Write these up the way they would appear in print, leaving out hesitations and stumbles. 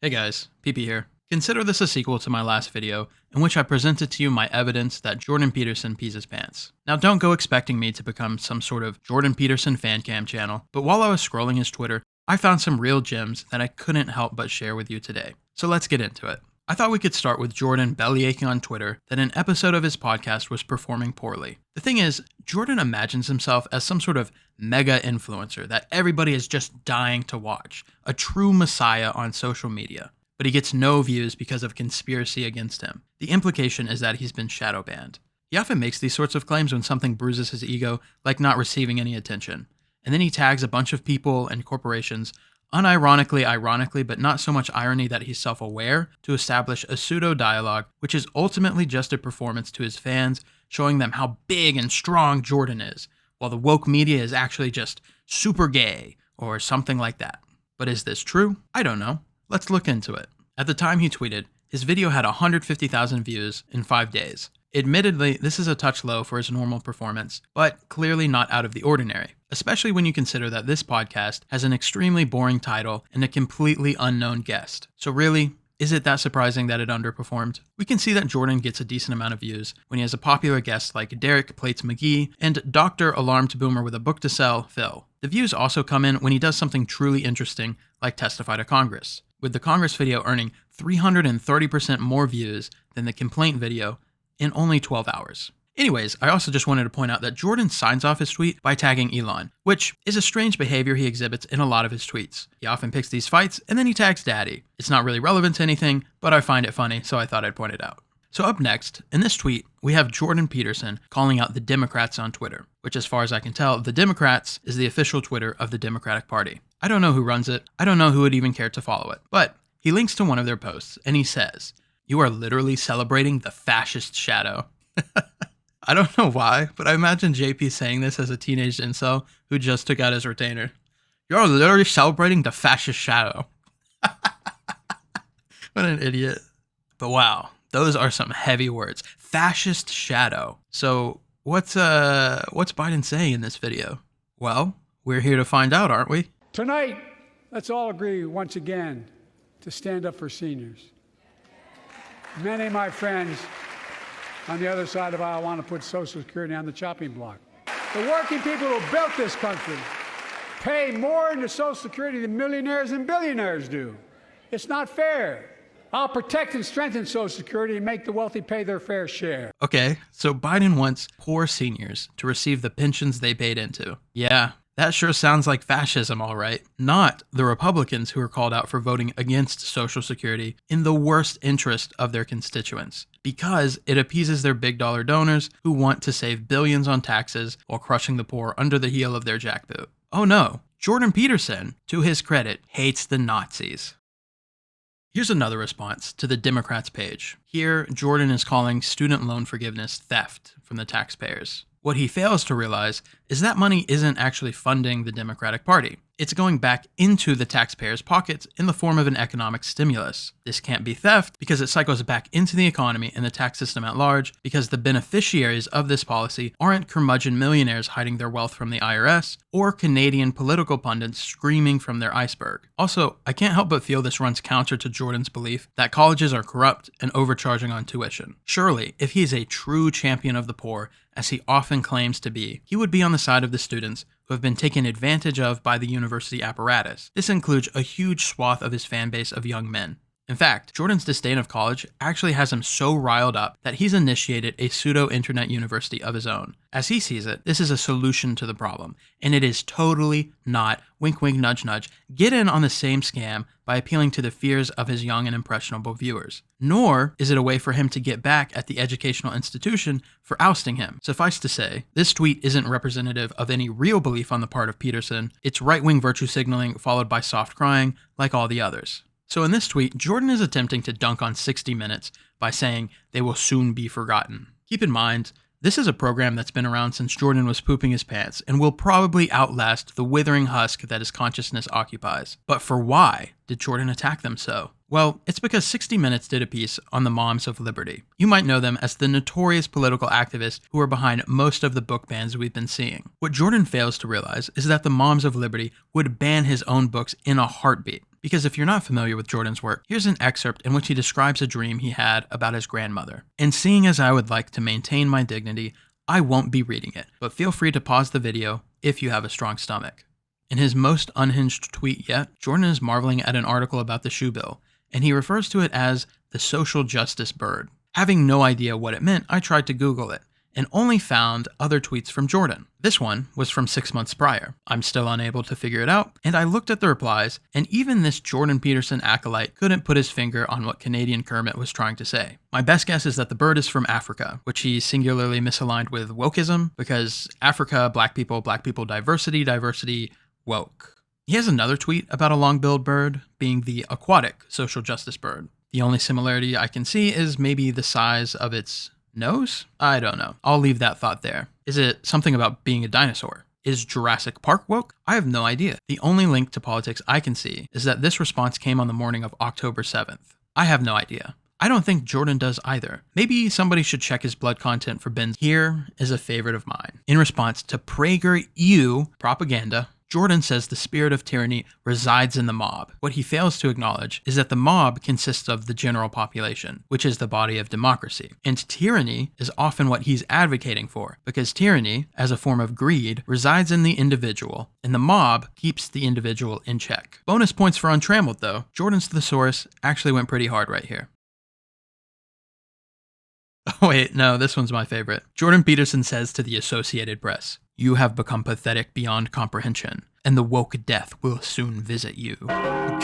Hey guys, PP here. Consider this a sequel to my last video, in which I presented to you my evidence that Jordan Peterson pees his pants. Now don't go expecting me to become some sort of Jordan Peterson fan cam channel, but while I was scrolling his Twitter, I found some real gems that I couldn't help but share with you today. So let's get into it. I thought we could start with Jordan bellyaching on Twitter that an episode of his podcast was performing poorly. The thing is, Jordan imagines himself as some sort of mega influencer that everybody is just dying to watch, a true messiah on social media. But he gets no views because of conspiracy against him. The implication is that he's been shadow banned. He often makes these sorts of claims when something bruises his ego, like not receiving any attention. And then he tags a bunch of people and corporations, ironically, but not so much irony that he's self-aware, to establish a pseudo-dialogue, which is ultimately just a performance to his fans, showing them how big and strong Jordan is, while the woke media is actually just super gay, or something like that. But is this true? I don't know. Let's look into it. At the time he tweeted, his video had 150,000 views in 5 days. Admittedly, this is a touch low for his normal performance, but clearly not out of the ordinary, especially when you consider that this podcast has an extremely boring title and a completely unknown guest. So really, is it that surprising that it underperformed? We can see that Jordan gets a decent amount of views when he has a popular guest like Derek Plates McGee and Dr. Alarmed Boomer with a book to sell, Phil. The views also come in when he does something truly interesting like testify to Congress, with the Congress video earning 330% more views than the complaint video in only 12 hours. Anyways, I also just wanted to point out that Jordan signs off his tweet by tagging Elon, which is a strange behavior he exhibits in a lot of his tweets. He often picks these fights and then he tags Daddy. It's not really relevant to anything, but I find it funny, so I thought I'd point it out. So up next, in this tweet, we have Jordan Peterson calling out the Democrats on Twitter, which as far as I can tell, the Democrats is the official Twitter of the Democratic Party. I don't know who runs it, I don't know who would even care to follow it, but he links to one of their posts and he says, "You are literally celebrating the fascist shadow." I don't know why, but I imagine JP saying this as a teenage incel who just took out his retainer. "You're literally celebrating the fascist shadow." What an idiot. But wow, those are some heavy words. Fascist shadow. So what's Biden saying in this video? Well, we're here to find out, aren't we? Tonight, let's all agree once again to stand up for seniors. Many of my friends on the other side of the aisle want to put Social Security on the chopping block. The working people who built this country pay more into Social Security than millionaires and billionaires do. It's not fair. I'll protect and strengthen Social Security and make the wealthy pay their fair share. Okay, so Biden wants poor seniors to receive the pensions they paid into. Yeah, that sure sounds like fascism, all right. Not the Republicans who are called out for voting against Social Security in the worst interest of their constituents, because it appeases their big dollar donors who want to save billions on taxes while crushing the poor under the heel of their jackboot. Oh no, Jordan Peterson, to his credit, hates the Nazis. Here's another response to the Democrats page. Here, Jordan is calling student loan forgiveness theft from the taxpayers. What he fails to realize is that money isn't actually funding the Democratic Party. It's going back into the taxpayers' pockets in the form of an economic stimulus. This can't be theft because it cycles back into the economy and the tax system at large, because the beneficiaries of this policy aren't curmudgeon millionaires hiding their wealth from the IRS or Canadian political pundits screaming from their iceberg. Also, I can't help but feel this runs counter to Jordan's belief that colleges are corrupt and overcharging on tuition. Surely, if he's a true champion of the poor, as he often claims to be, he would be on the side of the students who have been taken advantage of by the university apparatus. This includes a huge swath of his fan base of young men. In fact, Jordan's disdain of college actually has him so riled up that he's initiated a pseudo-internet university of his own. As he sees it, this is a solution to the problem, and it is totally not, wink wink nudge nudge, get in on the same scam by appealing to the fears of his young and impressionable viewers. Nor is it a way for him to get back at the educational institution for ousting him. Suffice to say, this tweet isn't representative of any real belief on the part of Peterson. It's right-wing virtue signaling followed by soft crying like all the others. So in this tweet, Jordan is attempting to dunk on 60 Minutes by saying they will soon be forgotten. Keep in mind, this is a program that's been around since Jordan was pooping his pants and will probably outlast the withering husk that his consciousness occupies. But for why did Jordan attack them so? Well, it's because 60 Minutes did a piece on the Moms of Liberty. You might know them as the notorious political activists who are behind most of the book bans we've been seeing. What Jordan fails to realize is that the Moms of Liberty would ban his own books in a heartbeat. because if you're not familiar with Jordan's work, here's an excerpt in which he describes a dream he had about his grandmother. And seeing as I would like to maintain my dignity, I won't be reading it, but feel free to pause the video if you have a strong stomach. In his most unhinged tweet yet, Jordan is marveling at an article about the shoe bill, and he refers to it as the social justice bird. Having no idea what it meant, I tried to Google it, and only found other tweets from Jordan. This one was from 6 months prior. I'm still unable to figure it out, and I looked at the replies, and even this Jordan Peterson acolyte couldn't put his finger on what Canadian Kermit was trying to say. My best guess is that the bird is from Africa, which he singularly misaligned with wokeism, because Africa, black people, diversity, woke. He has another tweet about a long-billed bird being the aquatic social justice bird. The only similarity I can see is maybe the size of its nose? I don't know. I'll leave that thought there. Is it something about being a dinosaur? Is Jurassic Park woke? I have no idea. The only link to politics I can see is that this response came on the morning of October 7th. I have no idea. I don't think Jordan does either. Maybe somebody should check his blood content for bins. Here is a favorite of mine. In response to PragerU propaganda, Jordan says the spirit of tyranny resides in the mob. What he fails to acknowledge is that the mob consists of the general population, which is the body of democracy. And tyranny is often what he's advocating for, because tyranny, as a form of greed, resides in the individual, and the mob keeps the individual in check. Bonus points for untrammeled, though. Jordan's thesaurus actually went pretty hard right here. Oh wait, no, this one's my favorite. Jordan Peterson says to the Associated Press, "You have become pathetic beyond comprehension, and the woke death will soon visit you."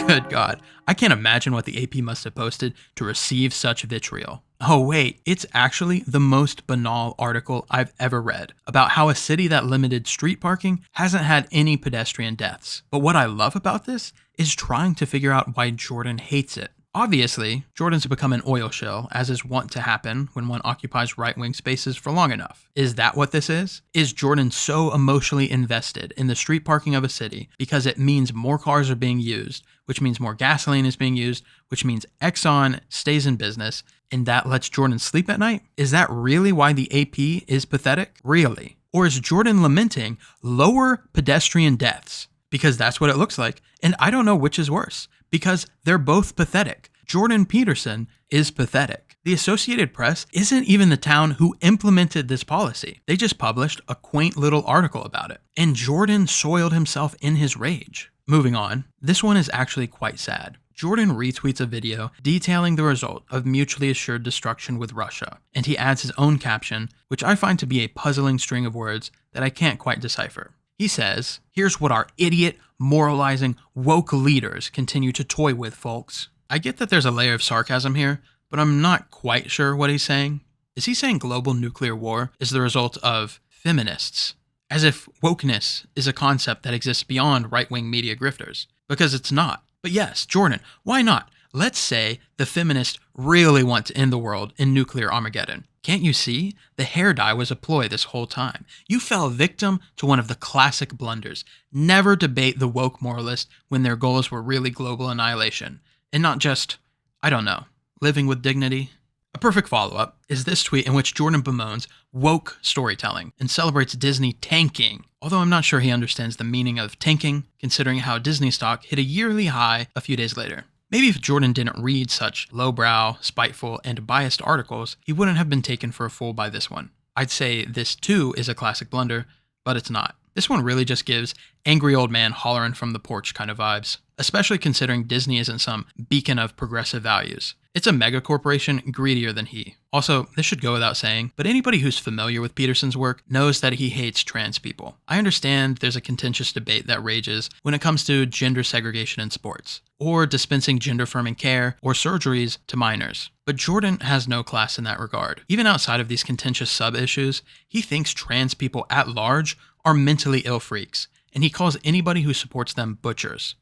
Good God, I can't imagine what the AP must have posted to receive such vitriol. Oh wait, it's actually the most banal article I've ever read about how a city that limited street parking hasn't had any pedestrian deaths. But what I love about this is trying to figure out why Jordan hates it. Obviously, Jordan's become an oil shell, as is wont to happen when one occupies right-wing spaces for long enough. Is that what this is? Is Jordan so emotionally invested in the street parking of a city because it means more cars are being used, which means more gasoline is being used, which means Exxon stays in business, and that lets Jordan sleep at night? Is that really why the AP is pathetic? Really? Or is Jordan lamenting lower pedestrian deaths? Because that's what it looks like, and I don't know which is worse. Because they're both pathetic. Jordan Peterson is pathetic. The Associated Press isn't even the town who implemented this policy. They just published a quaint little article about it. And Jordan soiled himself in his rage. Moving on, this one is actually quite sad. Jordan retweets a video detailing the result of mutually assured destruction with Russia, and he adds his own caption, which I find to be a puzzling string of words that I can't quite decipher. He says, "Here's what our idiot, moralizing, woke leaders continue to toy with, folks." I get that there's a layer of sarcasm here, but I'm not quite sure what he's saying. Is he saying global nuclear war is the result of feminists? As if wokeness is a concept that exists beyond right-wing media grifters. Because it's not. But yes, Jordan, why not? Let's say the feminists really want to end the world in nuclear Armageddon. Can't you see? The hair dye was a ploy this whole time. You fell victim to one of the classic blunders. Never debate the woke moralist when their goals were really global annihilation. And not just, I don't know, living with dignity. A perfect follow-up is this tweet in which Jordan bemoans woke storytelling and celebrates Disney tanking. Although I'm not sure he understands the meaning of tanking, considering how Disney stock hit a yearly high a few days later. Maybe if Jordan didn't read such lowbrow, spiteful, and biased articles, he wouldn't have been taken for a fool by this one. I'd say this too is a classic blunder, but it's not. This one really just gives angry old man hollering from the porch kind of vibes, especially considering Disney isn't some beacon of progressive values. It's a mega corporation greedier than he. Also, this should go without saying, but anybody who's familiar with Peterson's work knows that he hates trans people. I understand there's a contentious debate that rages when it comes to gender segregation in sports, or dispensing gender-affirming care or surgeries to minors. But Jordan has no class in that regard. Even outside of these contentious sub-issues, he thinks trans people at large are mentally ill freaks, and he calls anybody who supports them butchers.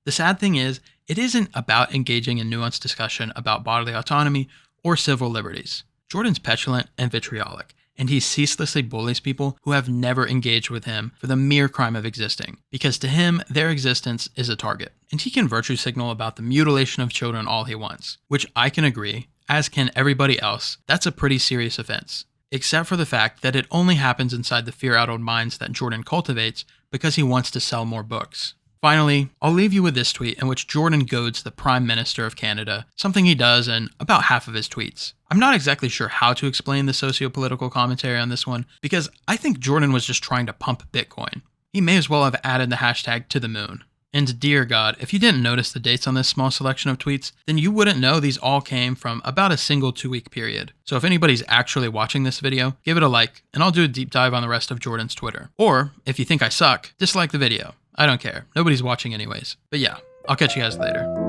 The sad thing is, it isn't about engaging in nuanced discussion about bodily autonomy or civil liberties. Jordan's petulant and vitriolic, and he ceaselessly bullies people who have never engaged with him for the mere crime of existing, because to him, their existence is a target. And he can virtue signal about the mutilation of children all he wants, which I can agree, as can everybody else, that's a pretty serious offense. Except for the fact that it only happens inside the fear-addled minds that Jordan cultivates because he wants to sell more books. Finally, I'll leave you with this tweet in which Jordan goads the Prime Minister of Canada, something he does in about half of his tweets. I'm not exactly sure how to explain the socio-political commentary on this one, because I think Jordan was just trying to pump Bitcoin. He may as well have added the hashtag to the moon. And dear God, if you didn't notice the dates on this small selection of tweets, then you wouldn't know these all came from about a single 2-week period. So if anybody's actually watching this video, give it a like, and I'll do a deep dive on the rest of Jordan's Twitter. Or, if you think I suck, dislike the video. I don't care. Nobody's watching anyways. But yeah, I'll catch you guys later.